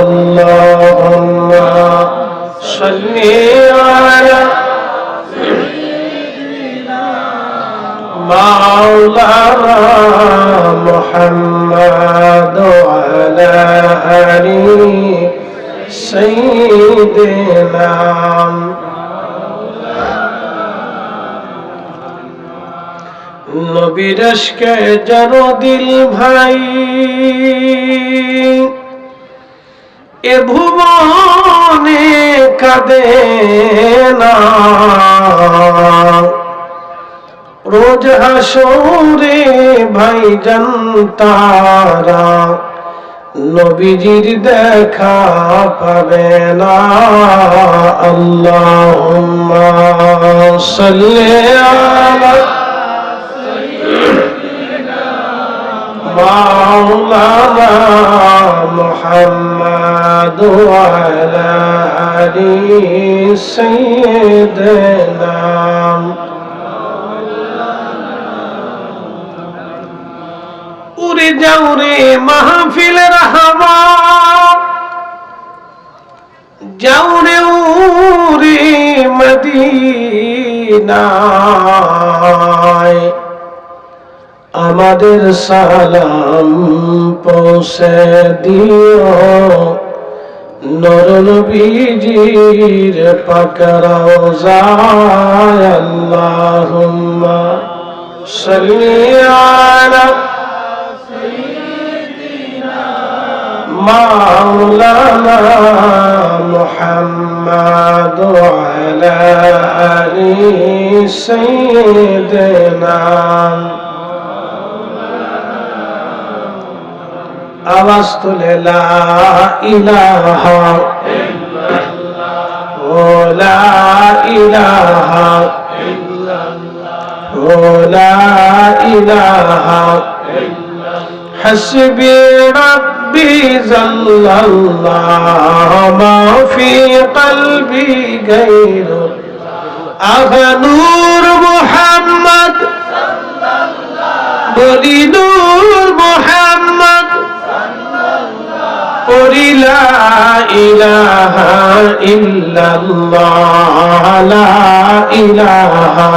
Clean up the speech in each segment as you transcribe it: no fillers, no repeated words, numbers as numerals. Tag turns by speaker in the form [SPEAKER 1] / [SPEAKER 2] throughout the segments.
[SPEAKER 1] আল্লাহুম্মা সাল্লি আলা মাওলানা মুহাম্মাদ ওয়া আলা আলি সাইয়্যিদিনা নবীর ইশকে যার দিল ভাই এ ভুবনে কাঁদে না রোজ হাসরে ভাইজান তারা নবীজির দেখা পাবে না আল্লাহুম্মা সাল্লি আলা মাওলানা মুহাম্মাদ ওয়া আলা আলি সাইয়্যিদিনা উড়ে যাও রে মাহফিলের হাওয়া যাও রে উড়ে মদিনায় আমাদের সালাম পৌঁছে দিও নূর নবীজির পাক রওজায় আল্লাহুম্মা সাল্লি আলা সাইয়্যিদিনা মাওলানা মুহাম্মাদ ওয়া আলা আলি সাইয়্যিদিনা আওয়াজ তুলে লা ইলাহা ইল্লাল্লাহ ও লা ইলাহা ইল্লাল্লাহ ও লা ইলাহা ইল্লাল্লাহ হাসবি রাব্বি জাল্লাল্লাহ মা ফি কলবি গায়রু আহা নূর মুহাম্মদ সাল্লাল্লাহ বলি নূর মুহাম্মদ লা ইলাহা ইল্লাল্লাহ লা ইলাহা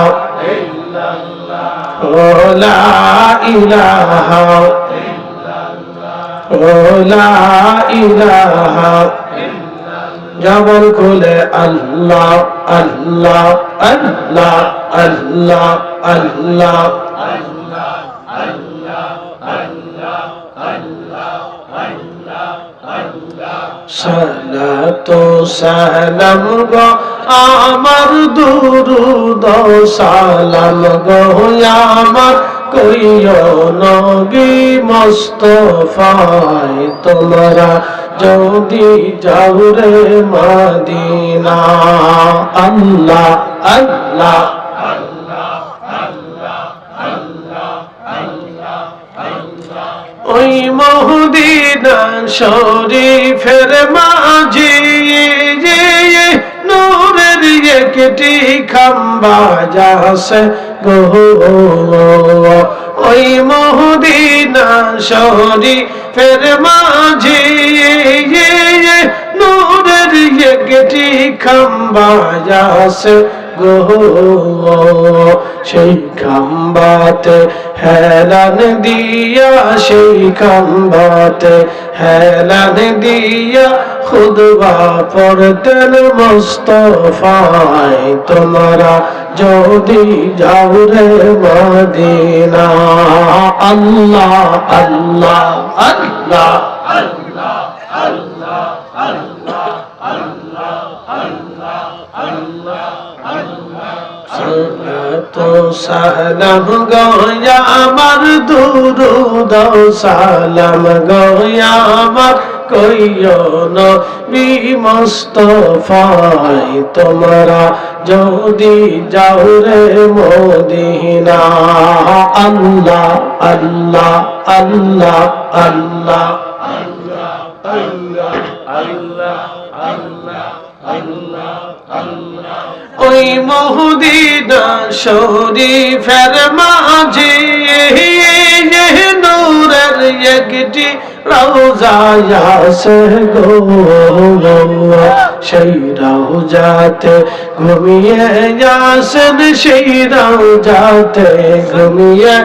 [SPEAKER 1] ইল্লাল্লাহ ও লা ইলাহা ইল্লাল্লাহ ও লা ইলাহা ইল্লাল্লাহ জবান খুলে আল্লাহ আল্লাহ আল্লাহ আল্লাহ আল্লাহ আল্লাহ আল্লাহ আল্লাহ আল্লাহ সালাতু সালাম গো আমার দুরুদ সালাম গো আমার কইও নবী মুস্তাফায় তোমরা যদি যাও রে মদিনা আল্লাহ আল্লাহ ওই মদিনা শরীফের মাঝে নূরের একটি খাম্বা যাচ্ছে গো ওই মদিনা শরীফের মাঝে নূরের একটি খাম্বা যাচ্ছে গো সেই খাম্বাতে হেলান দিয়া সেই খাম্বাতে হেলান দিয়া খুতবা পড়তেন মুস্তাফায় তোমরা যদি যাও রে মদিনা আল্লাহ আল্লাহ আল্লাহ আল্লাহ আল্লাহ আল্লাহ আল্লাহ আল্লাহ আল্লাহ সালাতু সালাম গো আমার দুরুদ সালাম গো আমার কইও নবী মুস্তাফায় তোমরা যদি যাও রে মদিনা আল্লাহ আল্লাহ আল্লাহ আল্লাহ আল্লাহ আল্লাহ আল্লাহ আল্লাহ আল্লাহ আল্লাহ ওই মদিনা শরীফের মাঝে নূর পাগলের একটি রওজা আছে গো, সেই রওজাতে ঘুমিয়ে আসেন, সেই রওজাতে ঘুমিয়ে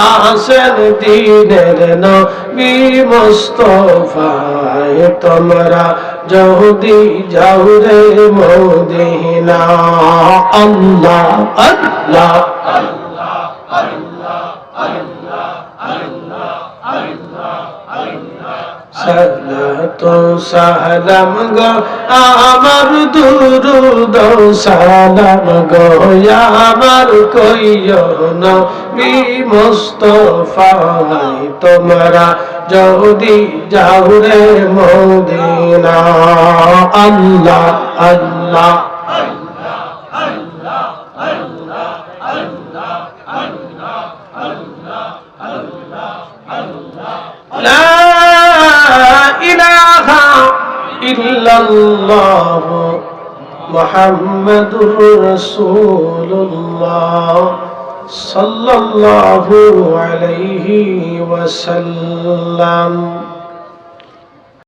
[SPEAKER 1] আসেন দিনের নবী মুস্তাফা। তোমরা যদি যাও রে মদিনা, আল্লাহ আল্লাহ আল্লাহ আল্লাহ আল্লাহ আল্লাহ আল্লাহ আল্লাহ সালাতু সালাম গো আমার দুরুদ সালাম গো আমার কইও নবী মুস্তাফা। তোমরা যদি যাও রে মদিনা, আল্লাহ আল্লাহ আল্লাহ আল্লাহ আল্লাহ আল্লাহ আল্লাহ আল্লাহ আল্লাহ আল্লাহ লা ইলাহা ইল্লাল্লাহ মুহাম্মাদুর রাসূলুল্লাহ সাল্লাল্লাহু আলাইহি ওয়াসাল্লাম।